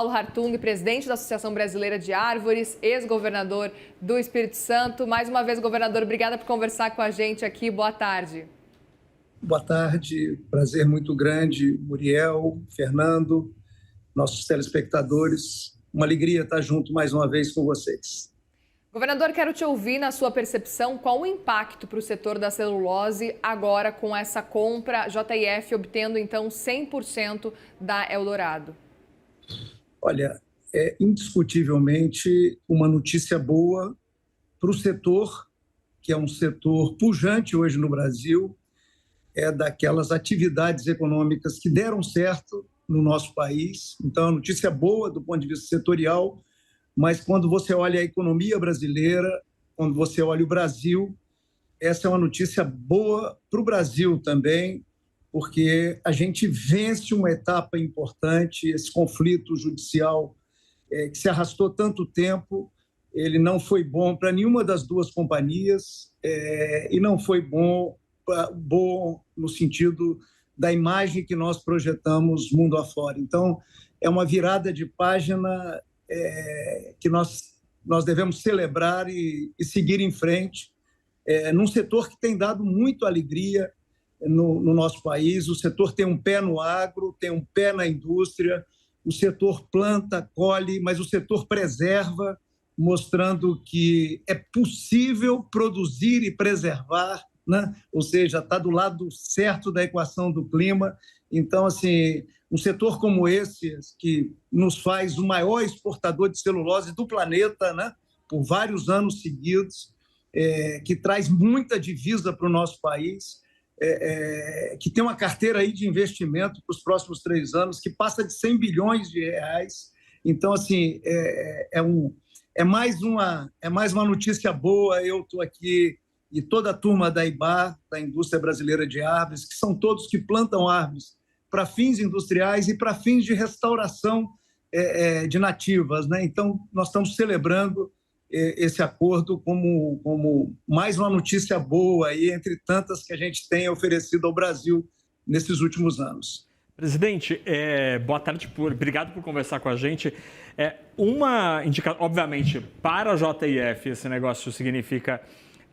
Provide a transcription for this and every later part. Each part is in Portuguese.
Paulo Hartung, presidente da Associação Brasileira de Árvores, ex-governador do Espírito Santo. Mais uma vez, governador, obrigada por conversar com a gente aqui. Boa tarde. Boa tarde, prazer muito grande, Muriel, Fernando, nossos telespectadores. Uma alegria estar junto mais uma vez com vocês. Governador, quero te ouvir na sua percepção qual o impacto para o setor da celulose agora com essa compra, JF obtendo então 100% da Eldorado. Olha, é indiscutivelmente uma notícia boa para o setor, que é um setor pujante hoje no Brasil, é daquelas atividades econômicas que deram certo no nosso país. Então, a notícia boa do ponto de vista setorial, mas quando você olha a economia brasileira, quando você olha o Brasil, essa é uma notícia boa para o Brasil também, porque a gente vence uma etapa importante, esse conflito judicial que se arrastou tanto tempo, ele não foi bom para nenhuma das duas companhias e não foi bom no sentido da imagem que nós projetamos mundo afora. Então, é uma virada de página que nós devemos celebrar e seguir em frente, num setor que tem dado muito alegria no nosso país. O setor tem um pé no agro, tem um pé na indústria, o setor planta, colhe, mas o setor preserva, mostrando que é possível produzir e preservar, né? Ou seja, está do lado certo da equação do clima. Então, assim, um setor como esse, que nos faz o maior exportador de celulose do planeta, né? Por vários anos seguidos, que traz muita divisa para o nosso país, que tem uma carteira aí de investimento para os próximos 3 anos, que passa de 100 bilhões de reais. Então, assim, é mais uma notícia boa. Eu estou aqui e toda a turma da IBAR, da Indústria Brasileira de Árvores, que são todos que plantam árvores para fins industriais e para fins de restauração de nativas, né? Então, nós estamos celebrando esse acordo como mais uma notícia boa aí, entre tantas que a gente tem oferecido ao Brasil nesses últimos anos. Presidente, boa tarde, obrigado por conversar com a gente. Obviamente, para a JF, esse negócio significa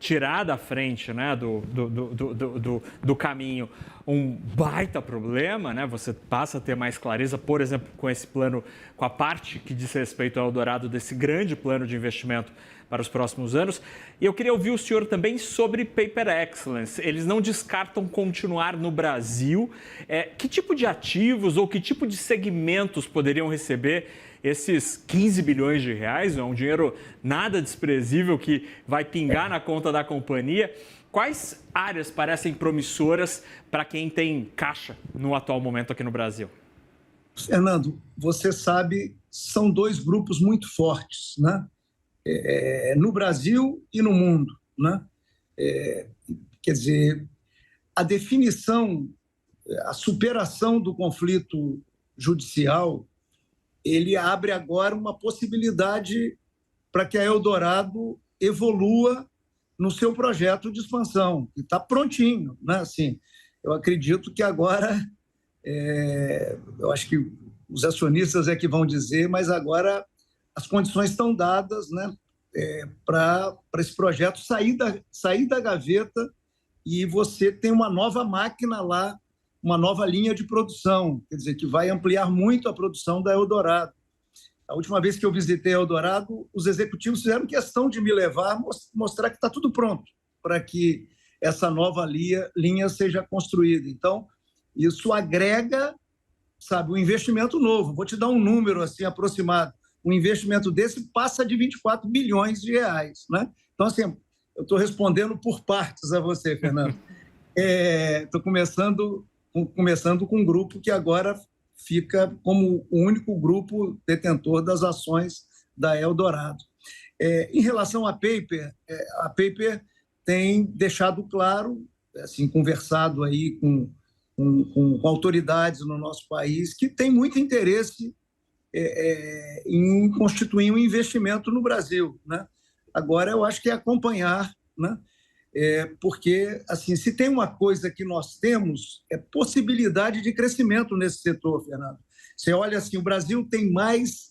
tirar da frente, né, do caminho um baita problema, né? Você passa a ter mais clareza, por exemplo, com esse plano, com a parte que diz respeito ao Eldorado, desse grande plano de investimento para os próximos anos. E eu queria ouvir o senhor também sobre Paper Excellence. Eles não descartam continuar no Brasil. Que tipo de ativos ou que tipo de segmentos poderiam receber esses 15 bilhões de reais? É um dinheiro nada desprezível que vai pingar na conta da companhia. Quais áreas parecem promissoras para quem tem caixa no atual momento aqui no Brasil? Fernando, você sabe, são 2 grupos muito fortes, né? No Brasil e no mundo, né? Quer dizer, a definição, a superação do conflito judicial, ele abre agora uma possibilidade para que a Eldorado evolua no seu projeto de expansão, que está prontinho, né? Assim, eu acredito que agora, eu acho que os acionistas é que vão dizer, mas agora as condições estão dadas, né, para esse projeto sair da gaveta e você tem uma nova máquina lá, uma nova linha de produção, quer dizer, que vai ampliar muito a produção da Eldorado. A última vez que eu visitei a Eldorado, os executivos fizeram questão de me levar, mostrar que está tudo pronto para que essa nova linha seja construída. Então, isso agrega, sabe, um investimento novo. Vou te dar um número assim aproximado. Um investimento desse passa de 24 bilhões de reais, né? Então, assim, eu estou respondendo por partes a você, Fernando. Estou começando com um grupo que agora fica como o único grupo detentor das ações da Eldorado. Em relação à Paper, a Paper tem deixado claro, assim, conversado aí com autoridades no nosso país, que tem muito interesse em constituir um investimento no Brasil, né? Agora, eu acho que é acompanhar, né? Porque, assim, se tem uma coisa que nós temos, é possibilidade de crescimento nesse setor, Fernando. Você olha assim, o Brasil tem mais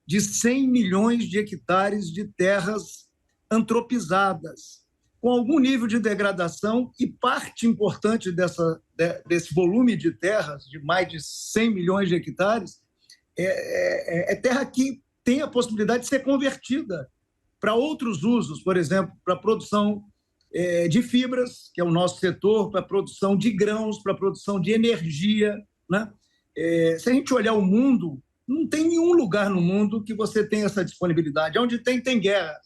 de 100 milhões de hectares de terras antropizadas, com algum nível de degradação, e parte importante desse volume de terras, de mais de 100 milhões de hectares, é terra que tem a possibilidade de ser convertida para outros usos, por exemplo, para a produção de fibras, que é o nosso setor, para a produção de grãos, para a produção de energia, né? Se a gente olhar o mundo, não tem nenhum lugar no mundo que você tenha essa disponibilidade. Onde tem guerra.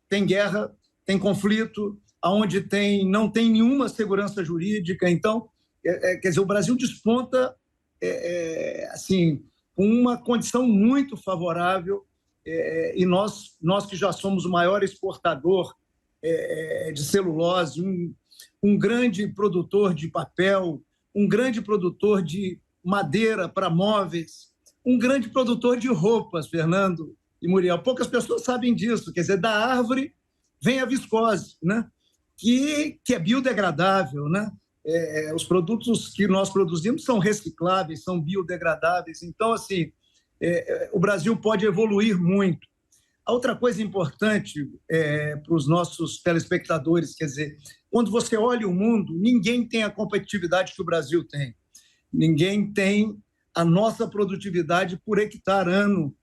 Tem guerra, tem conflito, onde não tem nenhuma segurança jurídica. Então, quer dizer, o Brasil desponta assim, com uma condição muito favorável, e nós que já somos o maior exportador de celulose, um grande produtor de papel, um grande produtor de madeira para móveis, um grande produtor de roupas, Fernando e Muriel. Poucas pessoas sabem disso. Quer dizer, da árvore vem a viscose, né? que é biodegradável, né? Os produtos que nós produzimos são recicláveis, são biodegradáveis. Então, assim, o Brasil pode evoluir muito. A outra coisa importante para os nossos telespectadores, quer dizer, quando você olha o mundo, ninguém tem a competitividade que o Brasil tem. Ninguém tem a nossa produtividade por hectare ano.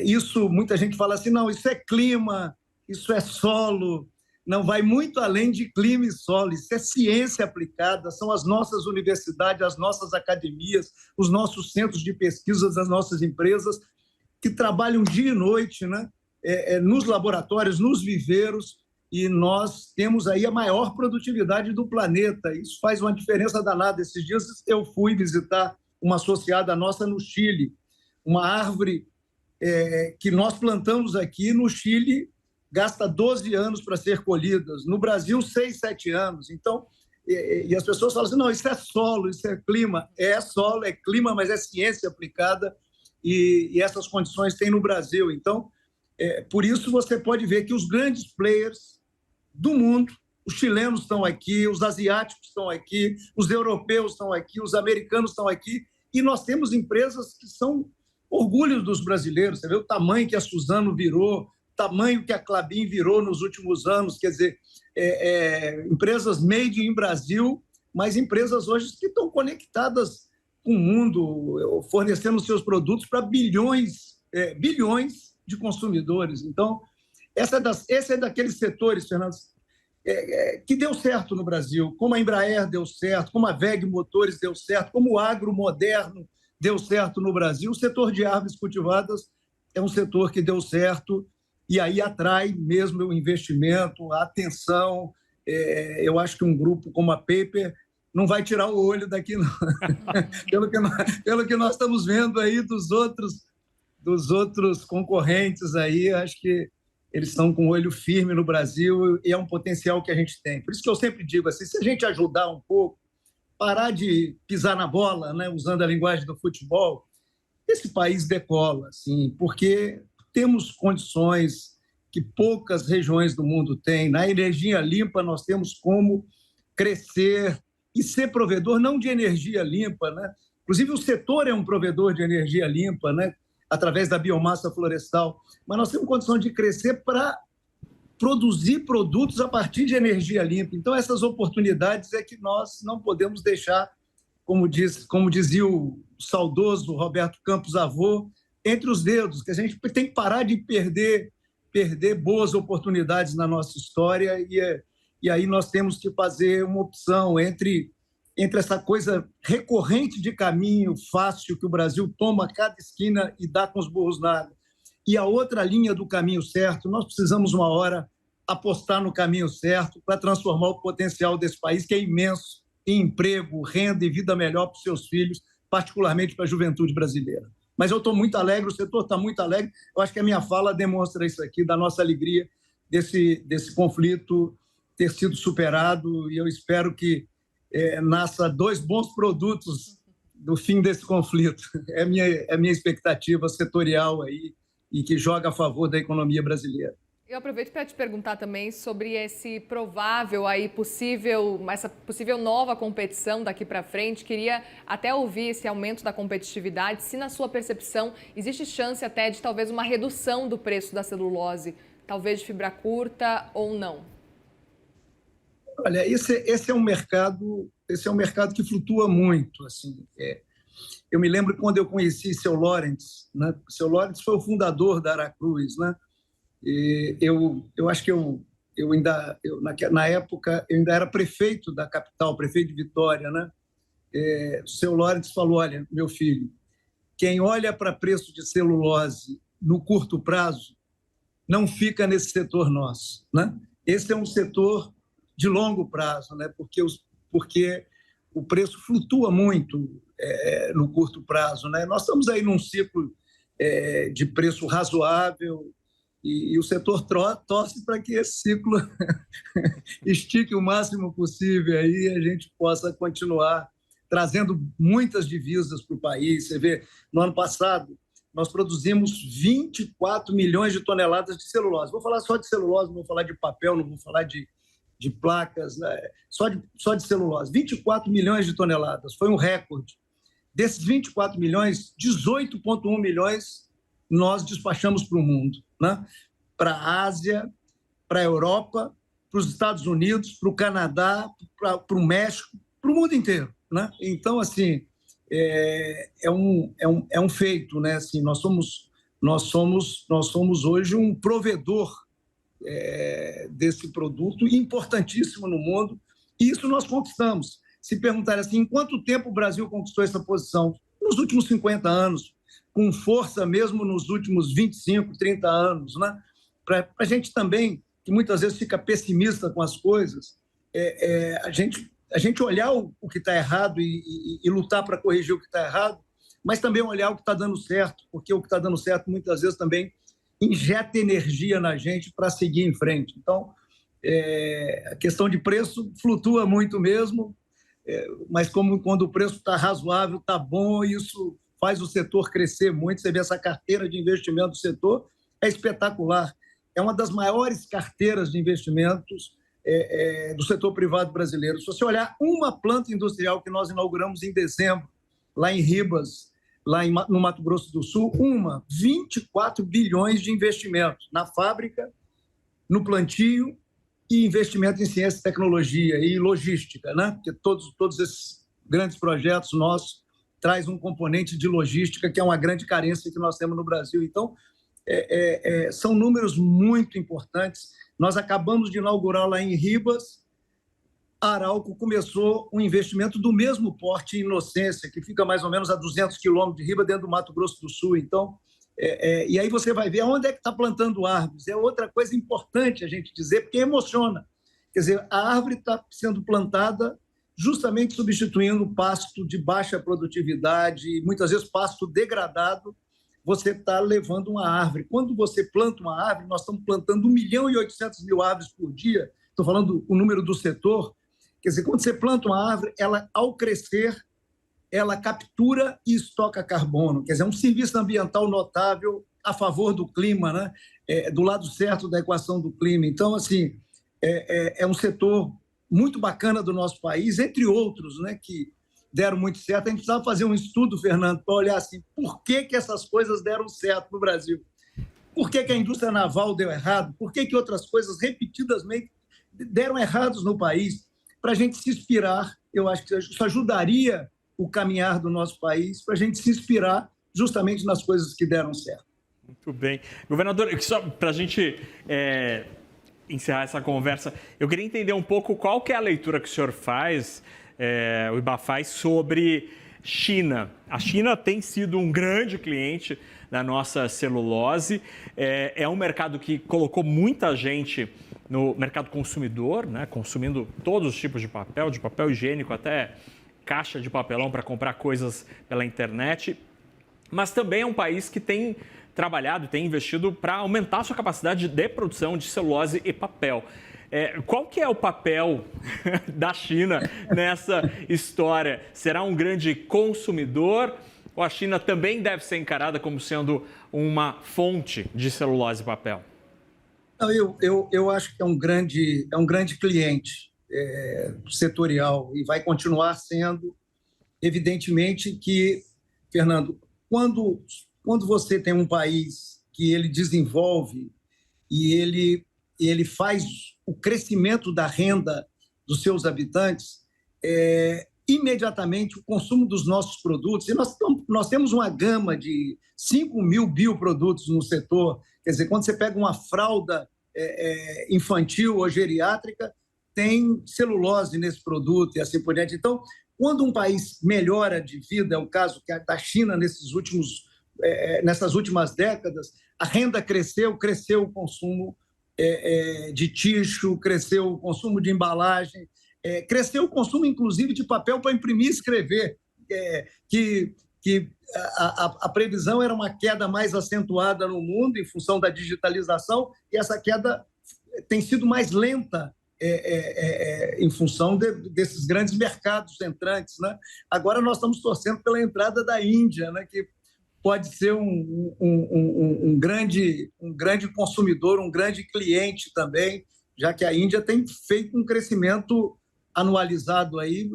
Isso, muita gente fala assim, não, isso é clima, isso é solo. Não, vai muito além de clima e solo. Isso é ciência aplicada, são as nossas universidades, as nossas academias, os nossos centros de pesquisa, as nossas empresas, que trabalham dia e noite, né? Nos laboratórios, nos viveiros, e nós temos aí a maior produtividade do planeta. Isso faz uma diferença danada. Esses dias eu fui visitar uma associada nossa no Chile, uma árvore que nós plantamos aqui no Chile, gasta 12 anos para ser colhidas, no Brasil 6, 7 anos. Então, e as pessoas falam assim, não, isso é solo, isso é clima. É solo, é clima, mas é ciência aplicada, e essas condições tem no Brasil. Então, por isso você pode ver que os grandes players do mundo, os chilenos estão aqui, os asiáticos estão aqui, os europeus estão aqui, os americanos estão aqui, e nós temos empresas que são orgulhos dos brasileiros. Você vê o tamanho que a Suzano virou, o tamanho que a Klabin virou nos últimos anos, quer dizer, empresas made in Brasil, mas empresas hoje que estão conectadas com o mundo, fornecendo seus produtos para bilhões de consumidores. Então, esse é daqueles setores, Fernando, que deu certo no Brasil, como a Embraer deu certo, como a WEG Motores deu certo, como o agro moderno deu certo no Brasil. O setor de árvores cultivadas é um setor que deu certo, e aí atrai mesmo o investimento, a atenção. Eu acho que um grupo como a Paper não vai tirar o olho daqui, não. pelo que nós estamos vendo aí dos outros concorrentes aí, acho que eles estão com o olho firme no Brasil, e é um potencial que a gente tem. Por isso que eu sempre digo assim, se a gente ajudar um pouco, parar de pisar na bola, né, usando a linguagem do futebol, esse país decola, assim, porque temos condições que poucas regiões do mundo têm. Na energia limpa, nós temos como crescer e ser provedor não de energia limpa, né? Inclusive, o setor é um provedor de energia limpa, né? Através da biomassa florestal, mas nós temos condição de crescer para produzir produtos a partir de energia limpa. Então, essas oportunidades é que nós não podemos deixar, como dizia o saudoso Roberto Campos Avô, entre os dedos, que a gente tem que parar de perder boas oportunidades na nossa história, e aí nós temos que fazer uma opção entre essa coisa recorrente de caminho fácil que o Brasil toma a cada esquina e dá com os burros na água, e a outra linha do caminho certo. Nós precisamos, uma hora, apostar no caminho certo para transformar o potencial desse país, que é imenso, em emprego, renda e vida melhor para os seus filhos, particularmente para a juventude brasileira. Mas eu estou muito alegre, o setor está muito alegre. Eu acho que a minha fala demonstra isso aqui, da nossa alegria desse conflito ter sido superado, e eu espero que nasça 2 bons produtos do fim desse conflito. É a minha expectativa setorial aí, e que joga a favor da economia brasileira. Eu aproveito para te perguntar também sobre essa possível nova competição daqui para frente. Queria até ouvir esse aumento da competitividade, se na sua percepção existe chance até de talvez uma redução do preço da celulose, talvez de fibra curta ou não. Olha, esse é um mercado que flutua muito, assim. Eu me lembro quando eu conheci seu Lawrence, né? Seu Lawrence foi o fundador da Aracruz, né? Eu acho que na época eu ainda era prefeito da capital, prefeito de Vitória, né? O seu Lawrence falou: olha, meu filho, quem olha para preço de celulose no curto prazo não fica nesse setor nosso, né? Esse é um setor de longo prazo, né? Porque o preço flutua muito no curto prazo, né? Nós estamos aí num ciclo de preço razoável. E o setor torce para que esse ciclo estique o máximo possível aí, a gente possa continuar trazendo muitas divisas para o país. Você vê, no ano passado, nós produzimos 24 milhões de toneladas de celulose. Vou falar só de celulose, não vou falar de papel, não vou falar de placas, né? Só de celulose. 24 milhões de toneladas, foi um recorde. Desses 24 milhões, 18,1 milhões nós despachamos para o mundo, né? Para a Ásia, para a Europa, para os Estados Unidos, para o Canadá, para o México, para o mundo inteiro, né? Então, assim, é um feito, né? Assim, nós somos hoje um provedor desse produto importantíssimo no mundo, e isso nós conquistamos. Se perguntar assim, em quanto tempo o Brasil conquistou essa posição? Nos últimos 50 anos, com força mesmo nos últimos 25, 30 anos, né? Para a gente também, que muitas vezes fica pessimista com as coisas, a gente olhar o que está errado e lutar para corrigir o que está errado, mas também olhar o que está dando certo, porque o que está dando certo muitas vezes também injeta energia na gente para seguir em frente. Então, a questão de preço flutua muito mesmo, mas quando o preço está razoável, está bom, isso faz o setor crescer muito. Você vê essa carteira de investimento do setor, é espetacular. É uma das maiores carteiras de investimentos do setor privado brasileiro. Se você olhar uma planta industrial que nós inauguramos em dezembro, lá em Ribas, no Mato Grosso do Sul, 24 bilhões de investimentos na fábrica, no plantio e investimento em ciência e tecnologia e logística, né? Porque todos esses grandes projetos nossos traz um componente de logística, que é uma grande carência que nós temos no Brasil. Então, são números muito importantes. Nós acabamos de inaugurar lá em Ribas, a Arauco começou um investimento do mesmo porte em Inocência, que fica mais ou menos a 200 quilômetros de Ribas, dentro do Mato Grosso do Sul. Então, e aí você vai ver onde é que está plantando árvores. É outra coisa importante a gente dizer, porque emociona. Quer dizer, a árvore está sendo plantada justamente substituindo o pasto de baixa produtividade, muitas vezes pasto degradado, você está levando uma árvore. Quando você planta uma árvore, nós estamos plantando 1.800.000 árvores por dia, estou falando o número do setor. Quer dizer, quando você planta uma árvore, ela, ao crescer, ela captura e estoca carbono. Quer dizer, é um serviço ambiental notável a favor do clima, né? Do lado certo da equação do clima. Então, assim, é um setor muito bacana do nosso país, entre outros, né, que deram muito certo. A gente precisava fazer um estudo, Fernando, para olhar assim, por que essas coisas deram certo no Brasil? Por que a indústria naval deu errado? Por que outras coisas repetidamente deram errados no país? Para a gente se inspirar, eu acho que isso ajudaria o caminhar do nosso país, para a gente se inspirar justamente nas coisas que deram certo. Muito bem. Governador, só para a gente encerrar essa conversa, eu queria entender um pouco qual que é a leitura que o senhor faz, o IBA faz, sobre China. A China tem sido um grande cliente da nossa celulose, é um mercado que colocou muita gente no mercado consumidor, né, consumindo todos os tipos de papel higiênico, até caixa de papelão para comprar coisas pela internet, mas também é um país que tem trabalhado e tem investido para aumentar a sua capacidade de produção de celulose e papel. Qual que é o papel da China nessa história? Será um grande consumidor ou a China também deve ser encarada como sendo uma fonte de celulose e papel? Não, eu acho que é um grande cliente setorial e vai continuar sendo. Evidentemente que, Fernando, quando você tem um país que ele desenvolve e ele faz o crescimento da renda dos seus habitantes, imediatamente o consumo dos nossos produtos, e nós temos uma gama de 5 mil bioprodutos no setor, quer dizer, quando você pega uma fralda infantil ou geriátrica, tem celulose nesse produto e assim por diante. Então, quando um país melhora de vida, é o caso da China nessas últimas décadas, a renda cresceu o consumo de tixo, cresceu o consumo de embalagem, cresceu o consumo, inclusive, de papel para imprimir e escrever, que a previsão era uma queda mais acentuada no mundo em função da digitalização, e essa queda tem sido mais lenta em função desses grandes mercados entrantes, né? Agora nós estamos torcendo pela entrada da Índia, né, que pode ser um grande consumidor, um grande cliente também, já que a Índia tem feito um crescimento anualizado aí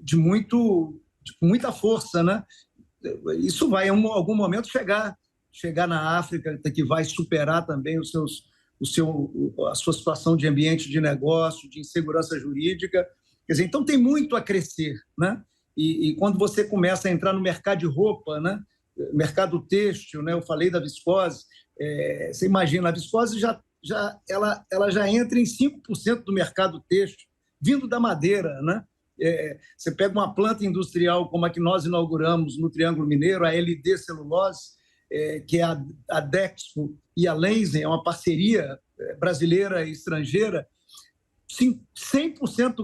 de muita força, né? Isso vai em algum momento chegar na África, que vai superar também a sua situação de ambiente de negócio, de insegurança jurídica. Quer dizer, então tem muito a crescer, né? E quando você começa a entrar no mercado de roupa, né? Mercado têxtil, né? Eu falei da viscose, você imagina, a viscose ela já entra em 5% do mercado têxtil, vindo da madeira, né? Você pega uma planta industrial como a que nós inauguramos no Triângulo Mineiro, a LD Celulose, que é a Dexco e a Lenzing, é uma parceria brasileira e estrangeira. 100%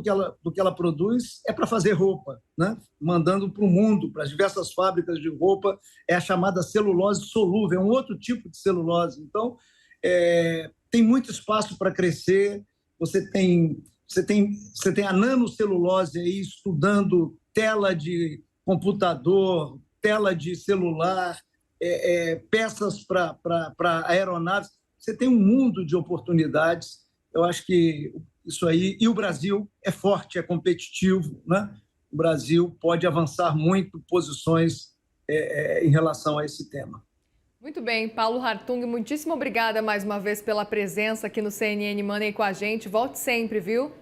do que ela produz é para fazer roupa, né? Mandando para o mundo, para as diversas fábricas de roupa, é a chamada celulose solúvel, é um outro tipo de celulose. Então, tem muito espaço para crescer. Você tem a nanocelulose aí estudando tela de computador, tela de celular, peças para aeronaves. Você tem um mundo de oportunidades. Eu acho que isso aí, e o Brasil é forte, é competitivo, né? O Brasil pode avançar muito posições em relação a esse tema. Muito bem, Paulo Hartung, muitíssimo obrigada mais uma vez pela presença aqui no CNN Money com a gente. Volte sempre, viu?